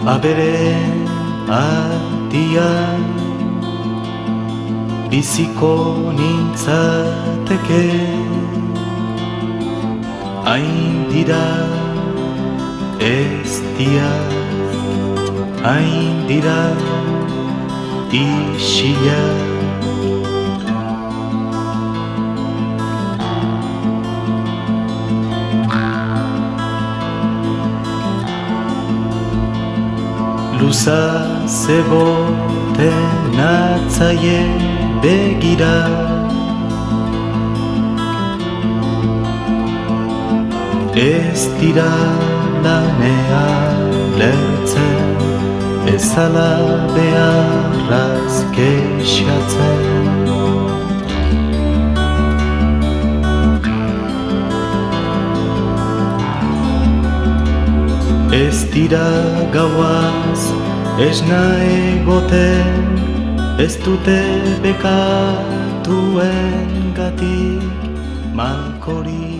Aberen atian biziko nintzateke, hain dira ez dia, hain dira isila. Luza zeboten atzaie begira, ez dira lanea lertzen, ezala beharraz kexatzen. Ez dira gauaz esna egoten, ez dute bekatuen gatik malkorik.